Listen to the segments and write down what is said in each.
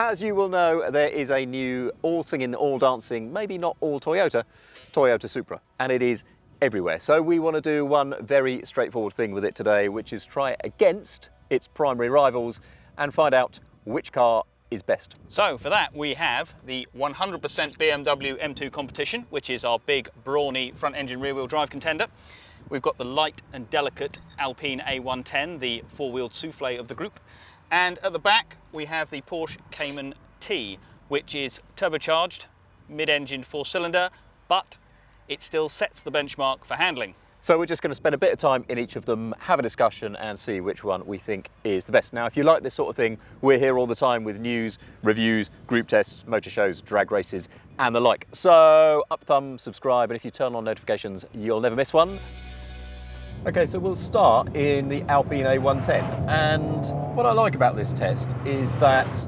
As you will know, there is a new all singing, all dancing, maybe not all Toyota Supra, and it is everywhere. So we want to do one very straightforward thing with it today, which is try it against its primary rivals and find out which car is best. So for that we have the 100% BMW M2 competition, which is our big brawny front engine rear wheel drive contender. We've got the light and delicate Alpine A110, the four-wheeled souffle of the group. And at the back we have the Porsche Cayman T, which is turbocharged, mid-engined four-cylinder, but it still sets the benchmark for handling. So we're just going to spend a bit of time in each of them, have a discussion and see which one we think is the best. Now, if you like this sort of thing, we're here all the time with news, reviews, group tests, motor shows, drag races and the like. So up thumb, subscribe, and if you turn on notifications, you'll never miss one. Okay, so we'll start in the Alpine A110. And what I like about this test is that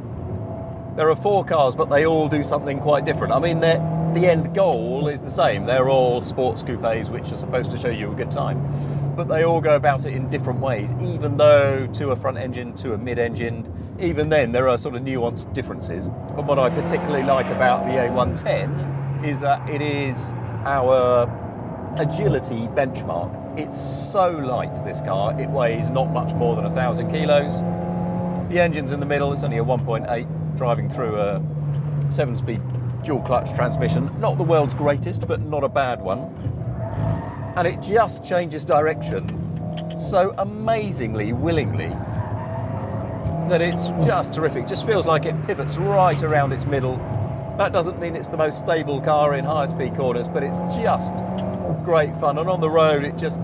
there are 4 cars, but they all do something quite different. I mean, the end goal is the same. They're all sports coupes, which are supposed to show you a good time. But they all go about it in different ways, even though two are front engine, two are mid-engined. Even then, there are sort of nuanced differences. But what I particularly like about the A110 is that it is our agility benchmark. It's so light, this car. It weighs not much more than 1,000 kilos. The engine's in the middle. It's only a 1.8 driving through a 7-speed dual clutch transmission. Not the world's greatest, but not a bad one. And it just changes direction so amazingly willingly that it's just terrific. Just feels like it pivots right around its middle. That doesn't mean it's the most stable car in higher speed corners, but it's just great fun. And on the road, it just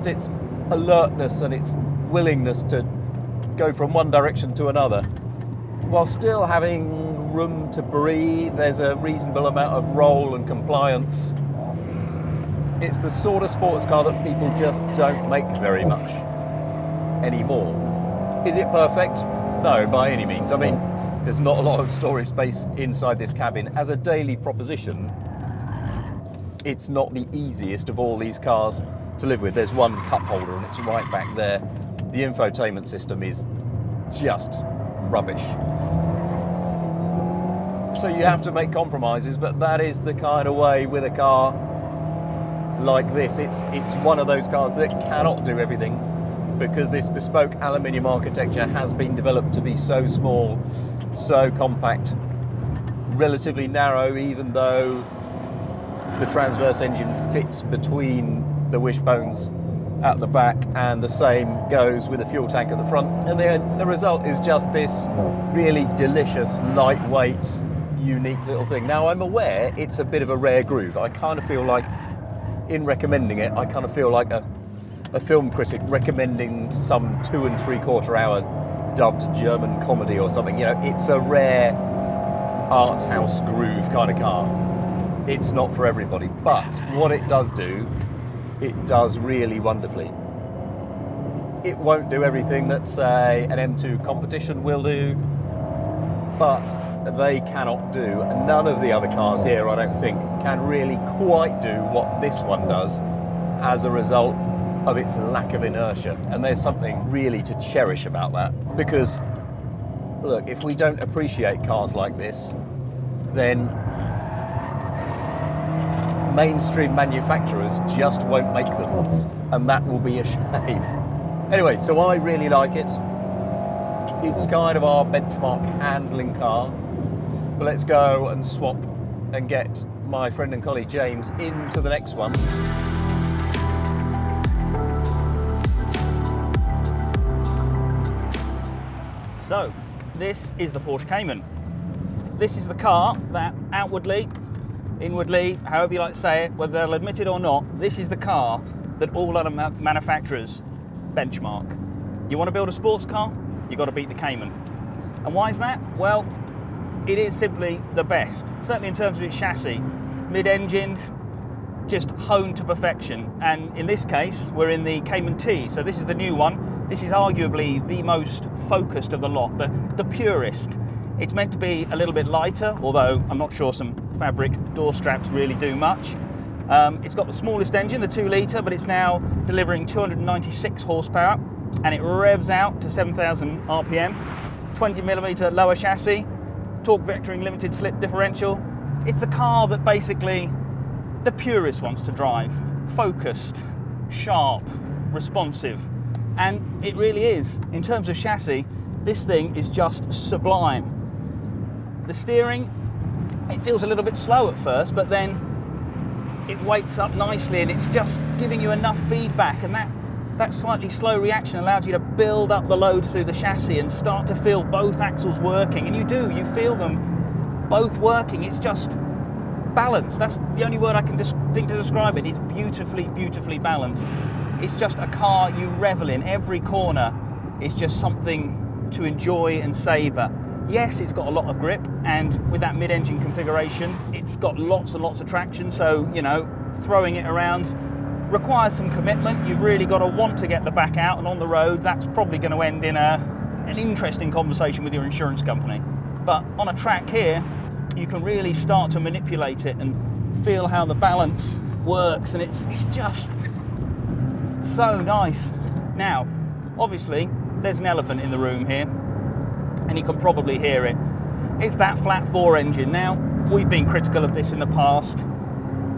its alertness and its willingness to go from one direction to another while still having room to breathe. There's a reasonable amount of roll and compliance. It's the sort of sports car that people just don't make very much anymore. Is it perfect? No, by any means. I mean, there's not a lot of storage space inside this cabin. As a daily proposition, it's not the easiest of all these cars to live with. There's one cup holder and it's right back there. The infotainment system is just rubbish. So you have to make compromises, but that is the kind of way with a car like this. It's one of those cars that cannot do everything because this bespoke aluminium architecture has been developed to be so small, so compact, relatively narrow, even though the transverse engine fits between the wishbones at the back, and the same goes with the fuel tank at the front. And the result is just this really delicious, lightweight, unique little thing. Now, I'm aware it's a bit of a rare groove. I kind of feel like, in recommending it, I kind of feel like a film critic recommending some 2 3/4 hour dubbed German comedy or something. You know, it's a rare art house groove kind of car. It's not for everybody, but what it does do, it does really wonderfully. It won't do everything that, say, an M2 competition will do, but they cannot do. None of the other cars here, I don't think, can really quite do what this one does as a result of its lack of inertia. And there's something really to cherish about that, because, look, if we don't appreciate cars like this, then mainstream manufacturers just won't make them, and that will be a shame. Anyway, so I really like it. It's kind of our benchmark handling car. But let's go and swap and get my friend and colleague James into the next one. So, this is the Porsche Cayman. This is the car that outwardly, inwardly, however you like to say it, whether they'll admit it or not, this is the car that all other manufacturers benchmark. You want to build a sports car? You've got to beat the Cayman. And why is that? Well, it is simply the best, certainly in terms of its chassis. Mid-engined, just honed to perfection. And in this case, we're in the Cayman T, so this is the new one. This is arguably the most focused of the lot, the purest. It's meant to be a little bit lighter, although I'm not sure some fabric door straps really do much. It's got the smallest engine, the 2 litre, but it's now delivering 296 horsepower, and it revs out to 7,000 RPM, 20mm lower chassis, torque vectoring limited slip differential. It's the car that basically the purist wants to drive. Focused, sharp, responsive. And it really is. In terms of chassis, this thing is just sublime. The steering, it feels a little bit slow at first, but then it weights up nicely and it's just giving you enough feedback, and that slightly slow reaction allows you to build up the load through the chassis and start to feel both axles working. And you feel them both working. It's just balanced. That's the only word I can think to describe it. It's beautifully, beautifully balanced. It's just a car you revel in. Every corner is just something to enjoy and savour. Yes, it's got a lot of grip, and with that mid-engine configuration, it's got lots and lots of traction, so, you know, throwing it around requires some commitment. You've really got to want to get the back out, and on the road, that's probably going to end in an interesting conversation with your insurance company. But on a track here, you can really start to manipulate it and feel how the balance works, and it's just so nice. Now, obviously, there's an elephant in the room here, and you can probably hear it. It's that flat 4 engine. Now, we've been critical of this in the past.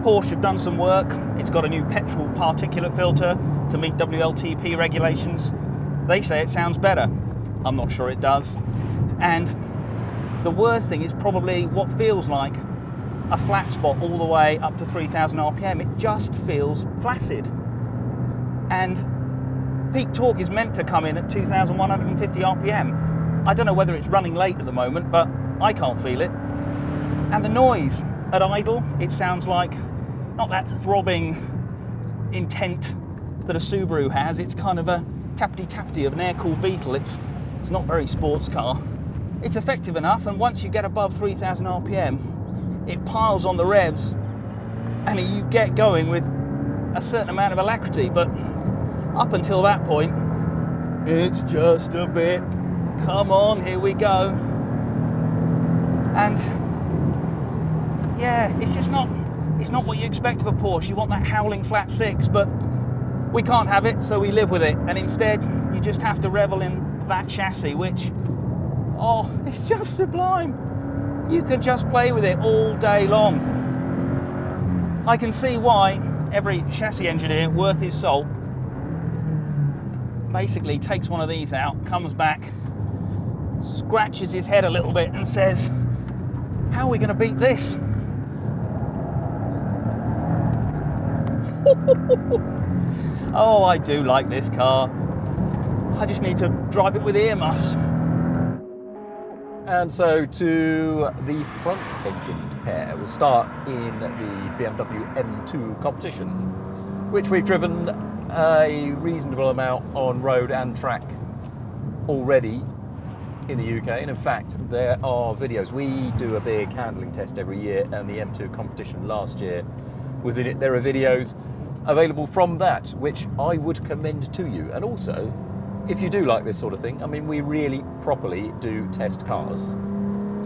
Porsche have done some work. It's got a new petrol particulate filter to meet WLTP regulations. They say it sounds better. I'm not sure it does. And the worst thing is probably what feels like a flat spot all the way up to 3,000 RPM. It just feels flaccid. And peak torque is meant to come in at 2,150 RPM. I don't know whether it's running late at the moment, but I can't feel it. And the noise at idle, it sounds like not that throbbing intent that a Subaru has. It's kind of a tappity-tappity of an air-cooled Beetle. It's not very sports car. It's effective enough, and once you get above 3,000 RPM, it piles on the revs, and you get going with a certain amount of alacrity. But up until that point, it's just a bit. Come on, here we go. And yeah, it's not what you expect of a Porsche. You want that howling flat 6, but we can't have it, so we live with it. And instead, you just have to revel in that chassis, which, oh, it's just sublime. You can just play with it all day long. I can see why every chassis engineer worth his salt basically takes one of these out, comes back, scratches his head a little bit and says, how are we going to beat this? Oh, I do like this car. I just need to drive it with earmuffs. And so to the front-engined pair, we'll start in the BMW M2 competition, which we've driven a reasonable amount on road and track already in the UK. And in fact, there are videos. We do a big handling test every year, and the M2 competition last year was in it. There are videos available from that, which I would commend to you. And also, if you do like this sort of thing, I mean, we really properly do test cars.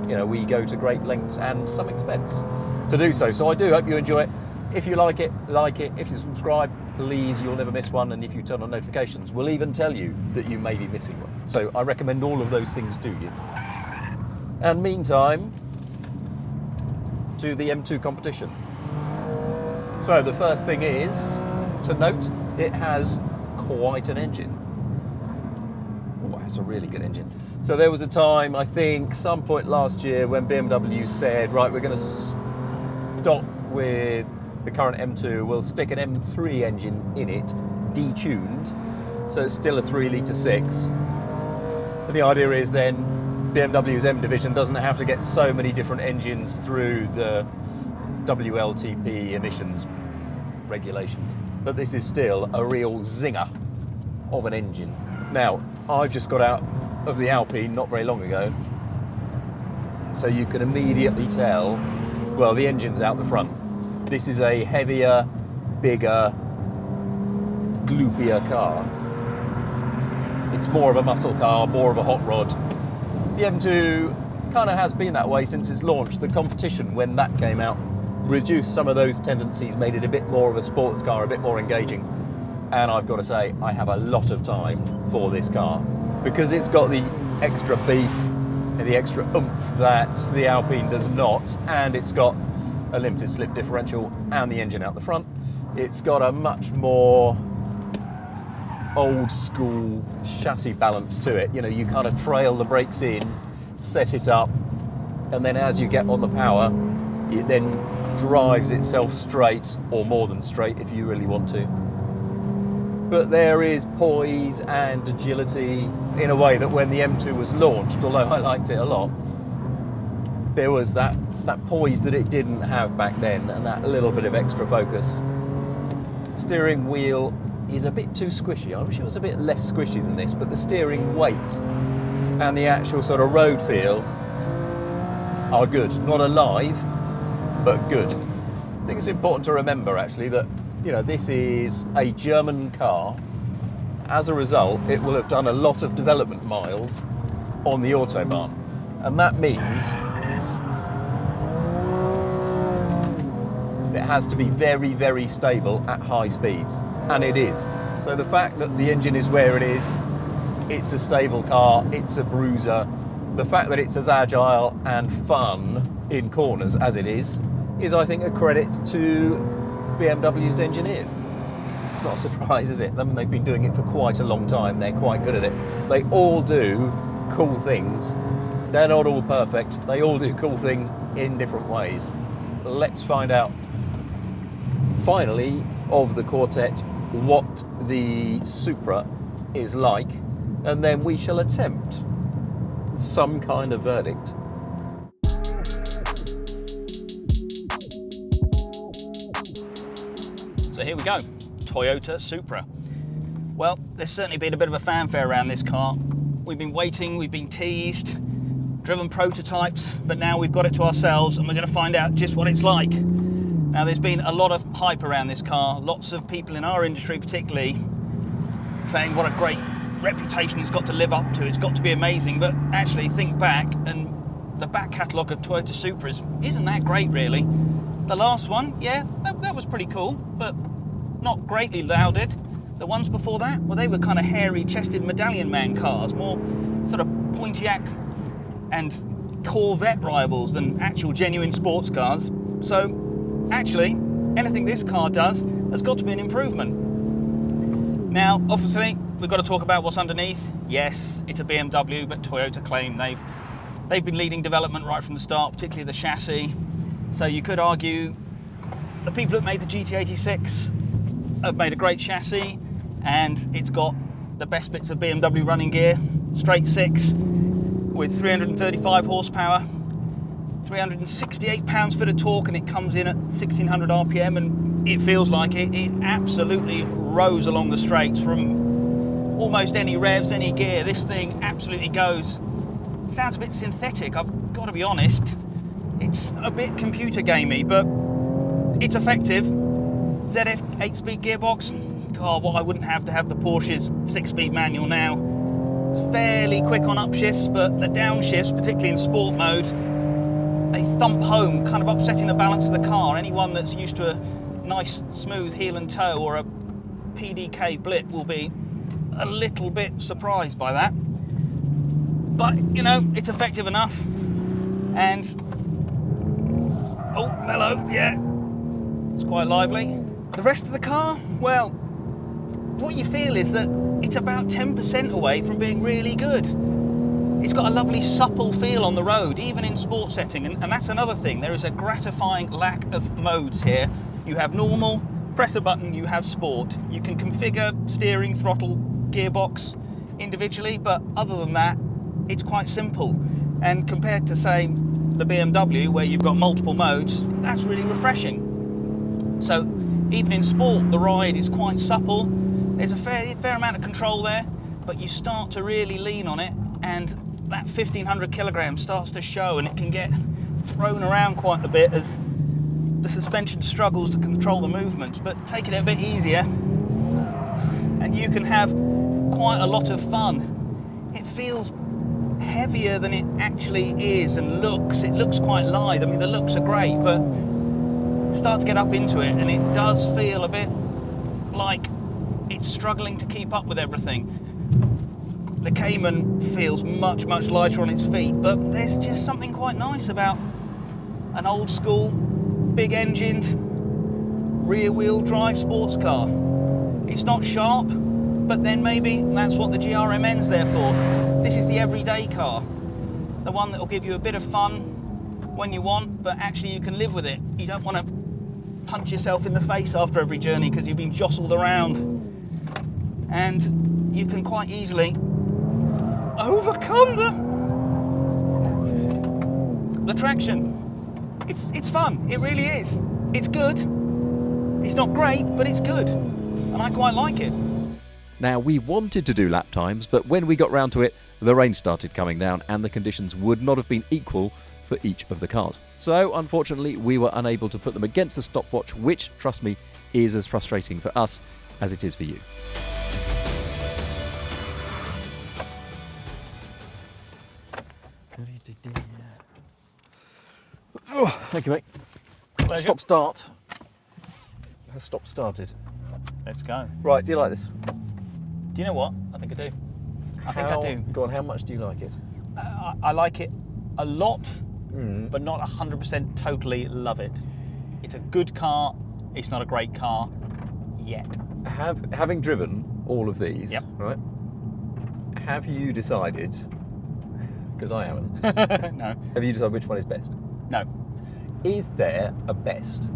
You know, we go to great lengths and some expense to do so. So I do hope you enjoy it. If you like it, like it. If you subscribe, please, you'll never miss one. And if you turn on notifications, we'll even tell you that you may be missing one. So I recommend all of those things to you. And meantime, to the M2 competition. So the first thing is to note, it has quite an engine. Oh, it's a really good engine. So there was a time, I think, some point last year when BMW said, right, we're going to stop with the current M2, we'll stick an M3 engine in it, detuned, so it's still a 3-litre 6. And the idea is then BMW's M division doesn't have to get so many different engines through the WLTP emissions regulations. But this is still a real zinger of an engine. Now, I've just got out of the Alpine not very long ago, so you can immediately tell, well, the engine's out the front. This is a heavier, bigger, gloopier car. It's more of a muscle car, more of a hot rod. The M2 kind of has been that way since its launch. The competition, when that came out, reduced some of those tendencies, made it a bit more of a sports car, a bit more engaging. And I've got to say, I have a lot of time for this car because it's got the extra beef, the extra oomph that the Alpine does not, and it's got a limited slip differential and the engine out the front. It's got a much more old school chassis balance to it. You know, you kind of trail the brakes in, set it up, and then as you get on the power, it then drives itself straight, or more than straight if you really want to. But there is poise and agility in a way that when the M2 was launched, although I liked it a lot, there was that poise that it didn't have back then, and that little bit of extra focus. Steering wheel is a bit too squishy. I wish it was a bit less squishy than this, but the steering weight and the actual sort of road feel are good. Not alive, but good. I think it's important to remember actually that, you know, this is a German car. As a result, it will have done a lot of development miles on the Autobahn, and that means it has to be very, very stable at high speeds, and it is. So the fact that the engine is where it is, it's a stable car, it's a bruiser. The fact that it's as agile and fun in corners as it is I think a credit to BMW's engineers. It's not a surprise, is it? I mean, they've been doing it for quite a long time. They're quite good at it. They all do cool things. They're not all perfect. They all do cool things in different ways. Let's find out, finally, of the quartet, what the Supra is like, and then we shall attempt some kind of verdict. So here we go, Toyota Supra. Well, there's certainly been a bit of a fanfare around this car. We've been waiting, we've been teased, driven prototypes, but now we've got it to ourselves and we're going to find out just what it's like. Now, there's been a lot of hype around this car, lots of people in our industry particularly saying what a great reputation it's got to live up to, it's got to be amazing, but actually think back and the back catalogue of Toyota Supras isn't that great really. The last one, yeah, that was pretty cool, but not greatly lauded. The ones before that, well, they were kind of hairy-chested medallion man cars, more sort of Pontiac and Corvette rivals than actual genuine sports cars. So actually, anything this car does has got to be an improvement. Now, obviously, we've got to talk about what's underneath. Yes, it's a BMW, but Toyota claim they've been leading development right from the start, particularly the chassis. So you could argue the people that made the GT86 have made a great chassis, and it's got the best bits of BMW running gear, straight six with 335 horsepower, 368 pounds-foot of torque, and it comes in at 1600 RPM, and it feels like it absolutely rose along the straights from almost any revs, any gear. This thing absolutely goes. Sounds a bit synthetic, I've got to be honest. It's a bit computer gamey, but it's effective. ZF 8-speed gearbox. God, what I wouldn't have to have the Porsche's 6-speed manual now. It's fairly quick on upshifts, but the downshifts, particularly in sport mode, they thump home, kind of upsetting the balance of the car. Anyone that's used to a nice smooth heel and toe or a PDK blip will be a little bit surprised by that. But, you know, it's effective enough. And, oh, hello, yeah, it's quite lively. The rest of the car, well, what you feel is that it's about 10% away from being really good. It's got a lovely supple feel on the road, even in sport setting, and that's another thing. There is a gratifying lack of modes here. You have normal, press a button, you have sport. You can configure steering, throttle, gearbox individually, but other than that, it's quite simple. And compared to, say, the BMW, where you've got multiple modes, that's really refreshing. So even in sport, the ride is quite supple. There's a fair amount of control there, but you start to really lean on it, and that 1500 kilograms starts to show, and it can get thrown around quite a bit as the suspension struggles to control the movements. But take it a bit easier, and you can have quite a lot of fun. It feels heavier than it actually is and looks. It looks quite lithe. I mean, the looks are great, but start to get up into it, and it does feel a bit like it's struggling to keep up with everything. the Cayman feels much, much lighter on its feet, but there's just something quite nice about an old school, big engined, rear wheel drive sports car. It's not sharp, but then maybe that's what the GRMN's there for. This is the everyday car. The one that will give you a bit of fun when you want, but actually you can live with it. You don't want to punch yourself in the face after every journey because you've been jostled around. And you can quite easily overcome the traction. It's fun, it really is. It's good. It's not great, but it's good. And I quite like it. Now, we wanted to do lap times, but when we got round to it, the rain started coming down and the conditions would not have been equal for each of the cars. So, unfortunately, we were unable to put them against the stopwatch, which, trust me, is as frustrating for us as it is for you. Oh, thank you, mate. Pleasure. Stop start has stopped started. Let's go. Right, do you like this? Do you know what? I think I do. I think I do. Go on, how much do you like it? I like it a lot, but not 100% totally love it. It's a good car. It's not a great car yet. Having driven all of these, Yep. right? Have you decided? Because I haven't. No. Have you decided which one is best? No. Is there a best?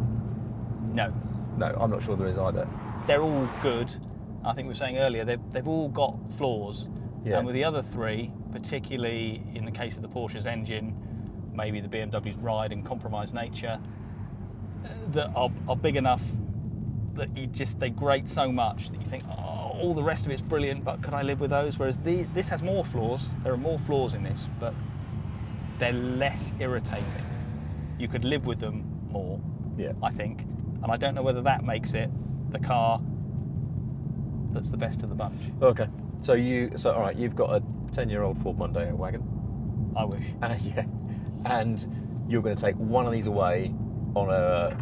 No. No, I'm not sure there is either. They're all good. I think we were saying earlier, they've all got flaws. Yeah. And with the other three, particularly in the case of the Porsche's engine, maybe the BMW's ride and compromised nature, that are big enough that they grate so much that you think, oh, all the rest of it's brilliant, but could I live with those? Whereas this has more flaws. There are more flaws in this, but they're less irritating. You could live with them more, Yeah. I think. And I don't know whether that makes it the car that's the best of the bunch. Okay. So all right, you've got a 10-year-old Ford Mondeo wagon. I wish. Yeah. And you're going to take one of these away on a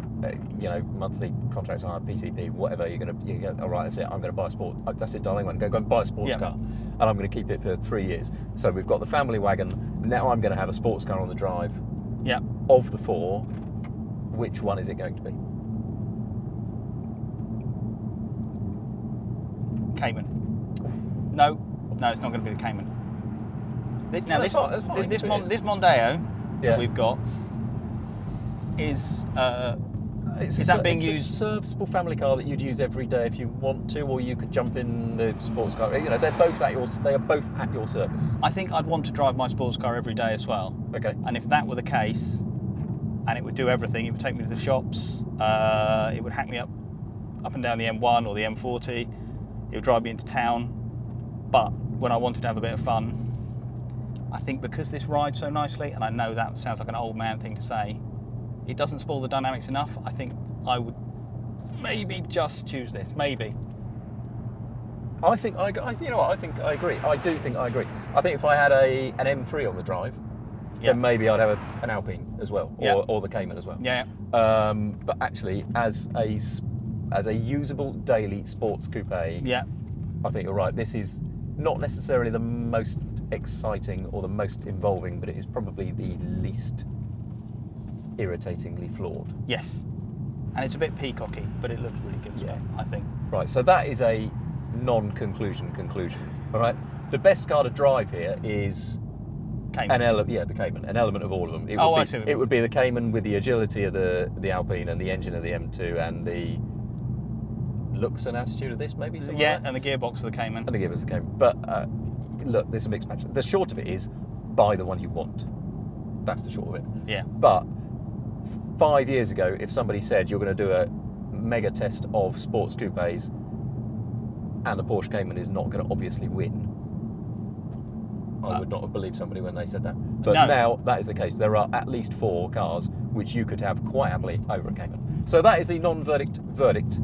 monthly contract hire, PCP, whatever. You're going to all right, that's it. I'm going to buy a sport. That's it, darling. I'm going to go and buy a sports car, and I'm going to keep it for 3 years. So we've got the family wagon. Now I'm going to have a sports car on the drive. Yeah. Of the four, which one is it going to be? Cayman. No, it's not going to be the Cayman. Now That's fine. this Mondeo Yeah. that we've got is It's being a used? serviceable family car that you'd use every day if you want to, or you could jump in the sports car. You know, they are both at your service. I think I'd want to drive my sports car every day as well. Okay. And if that were the case, and it would do everything, it would take me to the shops, it would hack me up and down the M1 or the M40, it would drive me into town. But when I wanted to have a bit of fun, I think because this rides so nicely, and I know that sounds like an old man thing to say, it doesn't spoil the dynamics enough. I think I would maybe just choose this, maybe. I think I agree. I do think I agree. I think if I had an M3 on the drive, then maybe I'd have an Alpine as well, or the Cayman as well. Yeah. But actually, as a usable daily sports coupe, Yeah. I think you're right. This is not necessarily the most exciting or the most involving, but it is probably the least irritatingly flawed. Yes. And it's a bit peacocky, but it looks really good as well, I think. Right, so that is a non-conclusion conclusion. All right, the best car to drive here is Cayman. the Cayman. An element of all of them. I see what you mean. It would be the Cayman with the agility of the Alpine and the engine of the M2 and the looks and attitude of this, maybe. Yeah, and the gearbox of the Cayman. And the gearbox of the Cayman. But look, there's a mixed match. The short of it is, buy the one you want. That's the short of it. Yeah. But 5 years ago, if somebody said you're going to do a mega test of sports coupes and the Porsche Cayman is not going to obviously win, I would not have believed somebody when they said that. But now that is the case. There are at least 4 cars which you could have quite happily over a Cayman. So that is the non-verdict verdict.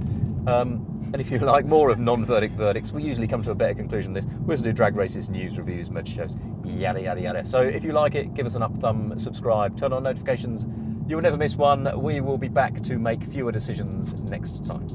And if you like more of non-verdict verdicts, we usually come to a better conclusion than this. We also do drag races, news, reviews, motor shows, yada, yada, yada. So if you like it, give us an up thumb, subscribe, turn on notifications. You will never miss one. We will be back to make fewer decisions next time.